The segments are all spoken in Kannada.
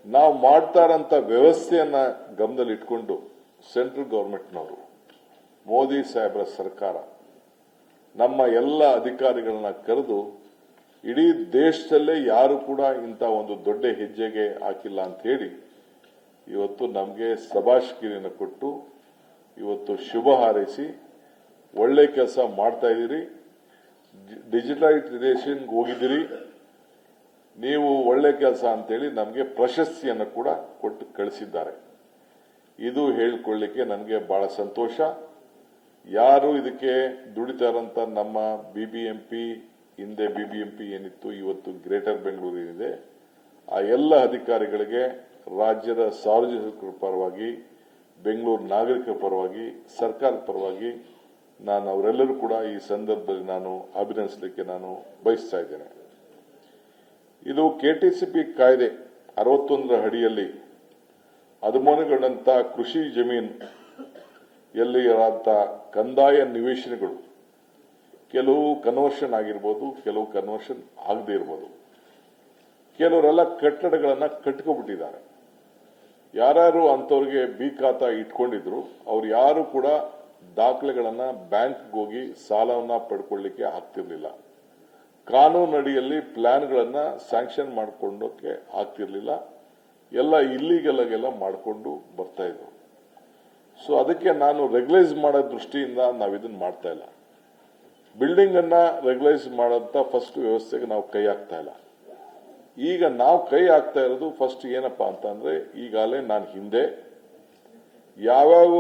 ನಾವು ಮಾಡ್ತಾ ಇರೋಂಥ ವ್ಯವಸ್ಥೆಯನ್ನ ಗಮನದಲ್ಲಿ ಇಟ್ಕೊಂಡು ಸೆಂಟ್ರಲ್ ಗವರ್ಮೆಂಟ್ನವರು ಮೋದಿ ಸಾಹೇಬರ ಸರ್ಕಾರ ನಮ್ಮ ಎಲ್ಲ ಅಧಿಕಾರಿಗಳನ್ನ ಕರೆದು ಇಡೀ ದೇಶದಲ್ಲೇ ಯಾರು ಕೂಡ ಇಂಥ ಒಂದು ದೊಡ್ಡ ಹೆಜ್ಜೆಗೆ ಹಾಕಿಲ್ಲ ಅಂತ ಹೇಳಿ ಇವತ್ತು ನಮಗೆ ಶಬಾಷ್ಗಿರಿಯನ್ನು ಕೊಟ್ಟು ಇವತ್ತು ಶುಭ ಹಾರೈಸಿ ಒಳ್ಳೆ ಕೆಲಸ ಮಾಡ್ತಾ ಇದ್ದೀರಿ, ಡಿಜಿಟಲೈಸೇಷನ್ ಹೋಗಿದ್ದೀರಿ, ನೀವು ಒಳ್ಳೆ ಕೆಲಸ ಅಂತೇಳಿ ನಮಗೆ ಪ್ರಶಸ್ತಿಯನ್ನು ಕೂಡ ಕೊಟ್ಟು ಕಳಿಸಿದ್ದಾರೆ. ಇದು ಹೇಳಿಕೊಳ್ಳಿಕ್ಕೆ ನನಗೆ ಬಹಳ ಸಂತೋಷ. ಯಾರು ಇದಕ್ಕೆ ದುಡಿತಾ ಇರೋಂಥ ನಮ್ಮ ಬಿಬಿಎಂಪಿ, ಹಿಂದೆ ಬಿಬಿಎಂಪಿ ಏನಿತ್ತು, ಇವತ್ತು ಗ್ರೇಟರ್ ಬೆಂಗಳೂರು ಏನಿದೆ, ಆ ಎಲ್ಲ ಅಧಿಕಾರಿಗಳಿಗೆ ರಾಜ್ಯದ ಸಾರ್ವಜನಿಕರ ಪರವಾಗಿ, ಬೆಂಗಳೂರು ನಾಗರಿಕರ ಪರವಾಗಿ, ಸರ್ಕಾರದ ಪರವಾಗಿ ನಾನು ಅವರೆಲ್ಲರೂ ಕೂಡ ಈ ಸಂದರ್ಭದಲ್ಲಿ ನಾನು ಅಭಿನಂದಿಸಲಿಕ್ಕೆ ನಾನು ಬಯಸ್ತಾ ಇದ್ದೇನೆ. ಇದು ಕೆಟಿಸಿಪಿ ಕಾಯ್ದೆ 61ರ ಅಡಿಯಲ್ಲಿ ಅನುಮೋದನೆಗೊಂಡಂತ ಕೃಷಿ ಜಮೀನು ಎಲ್ಲಿ ಇರುವಂತ ಕಂದಾಯ ನಿವೇಶನಗಳು ಕೆಲವು ಕನ್ವರ್ಷನ್ ಆಗಿರ್ಬೋದು, ಕೆಲವು ಕನ್ವರ್ಷನ್ ಆಗದೇ ಇರ್ಬೋದು. ಕೆಲವರೆಲ್ಲ ಕಟ್ಟಡಗಳನ್ನ ಕಟ್ಕೊಬಿಟ್ಟಿದ್ದಾರೆ. ಯಾರು ಅಂತವ್ರಿಗೆ ಬಿ ಖಾತಾ ಇಟ್ಕೊಂಡಿದ್ರು ಅವ್ರು ಯಾರು ಕೂಡ ದಾಖಲೆಗಳನ್ನ ಬ್ಯಾಂಕ್ಗೆ ಹೋಗಿ ಸಾಲವನ್ನ ಪಡ್ಕೊಳ್ಳಿಕ್ಕೆ ಆಗ್ತಿರ್ಲಿಲ್ಲ. ಕಾನೂನಡಿಯಲ್ಲಿ ಪ್ಲಾನ್ಗಳನ್ನ ಸ್ಯಾಂಕ್ಷನ್ ಮಾಡ್ಕೊಂಡೋಕೆ ಆಗ್ತಿರ್ಲಿಲ್ಲ. ಎಲ್ಲ ಇಲ್ಲಿಗಲ್ ಆಗೆಲ್ಲ ಮಾಡಿಕೊಂಡು ಬರ್ತಾ ಇದ್ರು. ಸೊ ಅದಕ್ಕೆ ನಾನು ರೆಗ್ಯುಲೈಸ್ ಮಾಡೋ ದೃಷ್ಟಿಯಿಂದ ನಾವು ಇದನ್ನ ಮಾಡ್ತಾ ಇಲ್ಲ. ಬಿಲ್ಡಿಂಗ್ ಅನ್ನ ರೆಗ್ಯುಲೈಸ್ ಮಾಡೋಂತ ಫಸ್ಟ್ ವ್ಯವಸ್ಥೆಗೆ ನಾವು ಕೈ ಹಾಕ್ತಾ ಇಲ್ಲ. ಈಗ ನಾವು ಕೈ ಹಾಕ್ತಾ ಇರೋದು ಫಸ್ಟ್ ಏನಪ್ಪಾ ಅಂತಂದ್ರೆ, ಈಗಾಗಲೇ ನಾನು ಹಿಂದೆ ಯಾವ್ಯಾವ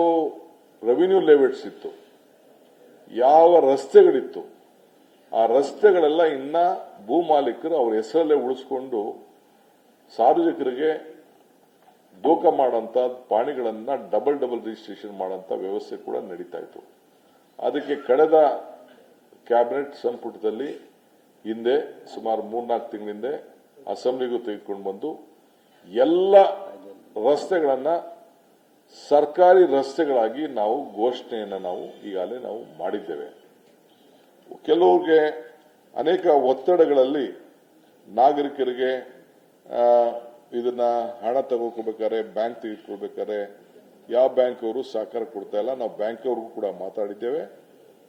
ರೆವಿನ್ಯೂ ಲೆವೆಟ್ಸ್ ಇತ್ತು, ಯಾವ ರಸ್ತೆಗಳಿತ್ತು, ಆ ರಸ್ತೆಗಳೆಲ್ಲ ಇನ್ನ ಭೂ ಮಾಲೀಕರು ಅವ್ರ ಹೆಸರಲ್ಲೇ ಉಳಿಸ್ಕೊಂಡು ಸಾರ್ವಜನಿಕರಿಗೆ ದೋಖ ಮಾಡೋಂಥ ಪಾಣಿಗಳನ್ನ ಡಬಲ್ ರಿಜಿಸ್ಟ್ರೇಷನ್ ಮಾಡೋಂಥ ವ್ಯವಸ್ಥೆ ಕೂಡ ನಡೀತಾ ಇತ್ತು. ಅದಕ್ಕೆ ಕಳೆದ ಕ್ಯಾಬಿನೆಟ್ ಸಂಪುಟದಲ್ಲಿ ಹಿಂದೆ ಸುಮಾರು 3-4 ತಿಂಗಳ ಹಿಂದೆ ಅಸೆಂಬ್ಲಿಗೂ ತೆಗೆದುಕೊಂಡು ಬಂದು ಎಲ್ಲ ರಸ್ತೆಗಳನ್ನ ಸರ್ಕಾರಿ ರಸ್ತೆಗಳಾಗಿ ನಾವು ಘೋಷಣೆಯನ್ನು ನಾವು ಈಗಾಗಲೇ ನಾವು ಮಾಡಿದ್ದೇವೆ. ಕೆಲವ್ರಿಗೆ ಅನೇಕ ಒತ್ತಡಗಳಲ್ಲಿ ನಾಗರಿಕರಿಗೆ ಇದನ್ನ ಹಣ ತಗೋಬೇಕಾದ್ರೆ, ಬ್ಯಾಂಕ್ ತೆಗೆದುಕೊಳ್ಬೇಕಾದ್ರೆ ಯಾವ ಬ್ಯಾಂಕ್ ಅವರು ಸಹಕಾರ ಕೊಡ್ತಾ ಇಲ್ಲ. ನಾವು ಬ್ಯಾಂಕ್ ಅವ್ರಿಗೂ ಕೂಡ ಮಾತಾಡಿದ್ದೇವೆ.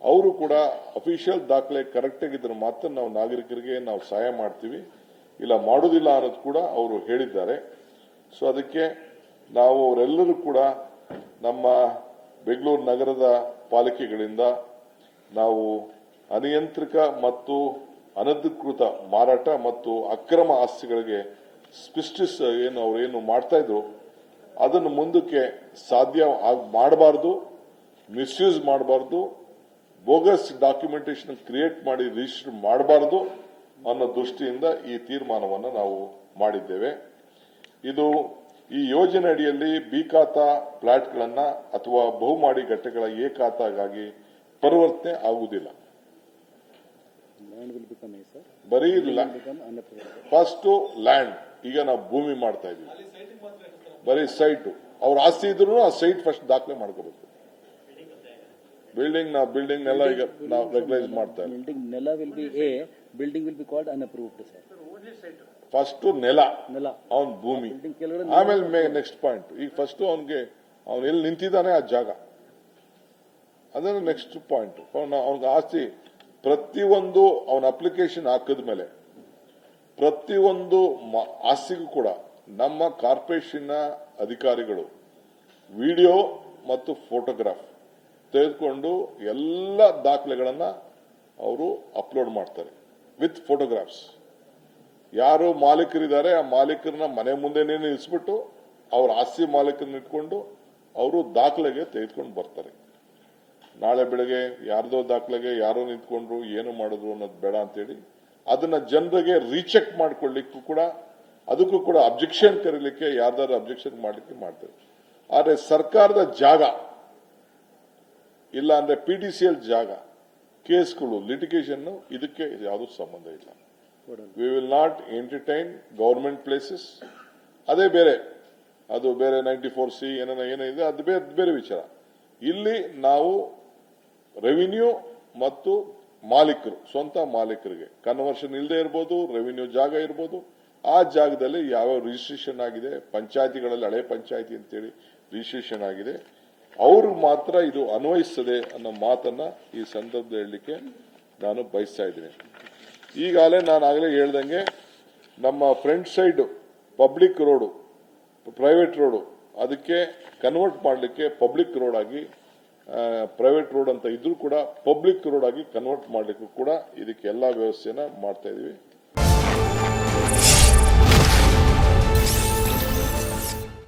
ಅವರು ಕೂಡ ಅಫಿಷಿಯಲ್ ದಾಖಲೆ ಕರೆಕ್ಟ್ ಆಗಿದ್ರೆ ಮಾತ್ರ ನಾವು ನಾಗರಿಕರಿಗೆ ನಾವು ಸಹಾಯ ಮಾಡ್ತೀವಿ, ಇಲ್ಲ ಮಾಡುವುದಿಲ್ಲ ಅನ್ನೋದು ಕೂಡ ಅವರು ಹೇಳಿದ್ದಾರೆ. ಸೊ ಅದಕ್ಕೆ ನಾವು ಅವರೆಲ್ಲರೂ ಕೂಡ ನಮ್ಮ ಬೆಂಗಳೂರು ನಗರದ ಪಾಲಿಕೆಗಳಿಂದ ನಾವು ಅನಿಯಂತ್ರಿತ ಮತ್ತು ಅನಧಿಕೃತ ಮಾರಾಟ ಮತ್ತು ಅಕ್ರಮ ಆಸ್ತಿಗಳಿಗೆ ಅವರೇನು ಮಾಡ್ತಾ ಇದ್ರು ಅದನ್ನು ಮುಂದಕ್ಕೆ ಸಾಧ್ಯ ಮಾಡಬಾರದು, ಮಿಸ್ಯೂಸ್ ಮಾಡಬಾರದು, ಬೋಗಸ್ ಡಾಕ್ಯುಮೆಂಟೇಶನ್ ಕ್ರಿಯೇಟ್ ಮಾಡಿ ರಿಜಿಸ್ಟರ್ ಮಾಡಬಾರದು ಅನ್ನೋ ದೃಷ್ಟಿಯಿಂದ ಈ ತೀರ್ಮಾನವನ್ನು ನಾವು ಮಾಡಿದ್ದೇವೆ. ಇದು ಈ ಯೋಜನೆ ಅಡಿಯಲ್ಲಿ ಬಿ ಖಾತಾ ಫ್ಲಾಟ್ಗಳನ್ನ ಅಥವಾ ಬಹುಮಾಡಿ ಘಟ್ಟಗಳ ಎ ಖಾತಾಗಾಗಿ ಪರಿವರ್ತನೆ ಆಗುವುದಿಲ್ಲ. ಬರೀ ಫಸ್ಟ್ ಲ್ಯಾಂಡ್, ಈಗ ನಾವು ಭೂಮಿ ಮಾಡ್ತಾ ಇದೀವಿ, ಬರೀ ಸೈಟ್ ಅವ್ರ ಆಸ್ತಿ ಇದ್ರು ಆ ಸೈಟ್ ಫಸ್ಟ್ ದಾಖಲೆ ಮಾಡ್ಕೋಬೇಕು. ಬಿಲ್ಡಿಂಗ್ ನೆಲ ಈಗ ನಾವು ರೆಗ್ಯುಲೈಸ್ ಮಾಡ್ತಾ ಇದ್ದೀವಿ. ಬಿಲ್ಡಿಂಗ್ ನೆಲ will be a, building will be called unapproved sir. First ನೆಲ ಅವನ್ ಭೂಮಿ, ಆಮೇಲೆ ನೆಕ್ಸ್ಟ್ ಪಾಯಿಂಟ್. ಈಗ ಫಸ್ಟ್ ಅವನಿಗೆ ಅವನು ಎಲ್ಲಿ ನಿಂತಿದ್ದಾನೆ ಆ ಜಾಗ, ಅದನ್ನ ನೆಕ್ಸ್ಟ್ ಪಾಯಿಂಟ್. ಅವನಿಗೆ ಆಸ್ತಿ ಪ್ರತಿಯೊಂದು ಅವನ ಅಪ್ಲಿಕೇಶನ್ ಹಾಕಿದ ಮೇಲೆ ಪ್ರತಿಯೊಂದು ಆಸ್ತಿಗೂ ಕೂಡ ನಮ್ಮ ಕಾರ್ಪೊರೇಷನ್ ಅಧಿಕಾರಿಗಳು ವಿಡಿಯೋ ಮತ್ತು ಫೋಟೋಗ್ರಾಫ್ ತೆಗೆದುಕೊಂಡು ಎಲ್ಲ ದಾಖಲೆಗಳನ್ನ ಅವರು ಅಪ್ಲೋಡ್ ಮಾಡ್ತಾರೆ ವಿತ್ ಫೋಟೋಗ್ರಾಫ್ಸ್. ಯಾರು ಮಾಲೀಕರಿದ್ದಾರೆ ಆ ಮಾಲೀಕರನ್ನ ಮನೆ ಮುಂದೆನೇ ನಿಲ್ಲಿಸ್ಬಿಟ್ಟು ಅವ್ರ ಆಸ್ತಿ ಮಾಲೀಕರನ್ನ ಇಟ್ಕೊಂಡು ಅವರು ದಾಖಲೆಗೆ ತೆಗೆದುಕೊಂಡು ಬರ್ತಾರೆ. ನಾಳೆ ಬೆಳಗ್ಗೆ ಯಾರ್ದೋ ದಾಖಲೆಗೆ ಯಾರೋ ನಿಂತ್ಕೊಂಡ್ರು ಏನು ಮಾಡಿದ್ರು ಅನ್ನೋದು ಬೇಡ ಅಂತೇಳಿ ಅದನ್ನ ಜನರಿಗೆ ರೀಚೆಕ್ ಮಾಡ್ಕೊಳ್ಳಿಕ್ಕೂ ಕೂಡ, ಅದಕ್ಕೂ ಕೂಡ ಅಬ್ಜೆಕ್ಷನ್ ಕರೀಲಿಕ್ಕೆ ಯಾರ್ದಾರು ಅಬ್ಜೆಕ್ಷನ್ ಮಾಡ್ಲಿಕ್ಕೆ ಮಾಡ್ತಾರೆ. ಆದ್ರೆ ಸರ್ಕಾರದ ಜಾಗ ಇಲ್ಲ ಅಂದ್ರೆ ಪಿಟಿಸಿಎಲ್ ಜಾಗ, ಕೇಸ್ಗಳು, ಲಿಟಿಗೇಷನ್ ಇದಕ್ಕೆ ಯಾವುದೂ ಸಂಬಂಧ ಇಲ್ಲ. We will not entertain government places. ಅದೇ ಬೇರೆ, ಅದು ಬೇರೆ 94C ಏನಿದೆ ಅದು ಬೇರೆ ವಿಚಾರ. ಇಲ್ಲಿ ನಾವು ರೆವಿನ್ಯೂ ಮತ್ತು ಮಾಲೀಕರು, ಸ್ವಂತ ಮಾಲೀಕರಿಗೆ ಕನ್ವರ್ಷನ್ ಇಲ್ಲದೆ ಇರಬಹುದು, ರೆವಿನ್ಯೂ ಜಾಗ ಇರಬಹುದು, ಆ ಜಾಗದಲ್ಲಿ ಯಾವ ರಿಜಿಸ್ಟ್ರೇಷನ್ ಆಗಿದೆ, ಪಂಚಾಯತಿಗಳಲ್ಲಿ ಹಳೆ ಪಂಚಾಯತಿ ಅಂತೇಳಿ ರಿಜಿಸ್ಟ್ರೇಷನ್ ಆಗಿದೆ, ಅವ್ರಿಗೆ ಮಾತ್ರ ಇದು ಅನ್ವಯಿಸ್ತದೆ ಅನ್ನೋ ಮಾತನ್ನ ಈ ಸಂದರ್ಭದಲ್ಲಿ ಹೇಳಲಿಕ್ಕೆ ನಾನು ಬಯಸ್ತಾ ಇದ್ದೀನಿ. ಈಗಾಗಲೇ ನಾನು ಆಗಲೇ ಹೇಳ್ದಂಗೆ ನಮ್ಮ front side public road, private road, ಅದಕ್ಕೆ ಕನ್ವರ್ಟ್ ಮಾಡಲಿಕ್ಕೆ ಪಬ್ಲಿಕ್ ರೋಡ್ ಆಗಿ, ಪ್ರೈವೇಟ್ ರೋಡ್ ಅಂತ ಇದ್ರೂ ಕೂಡ ಪಬ್ಲಿಕ್ ರೋಡ್ ಆಗಿ ಕನ್ವರ್ಟ್ ಮಾಡಲಿಕ್ಕೂ ಕೂಡ ಇದಕ್ಕೆ ಎಲ್ಲಾ ವ್ಯವಸ್ಥೆಯನ್ನ ಮಾಡ್ತಾ ಇದೀವಿ.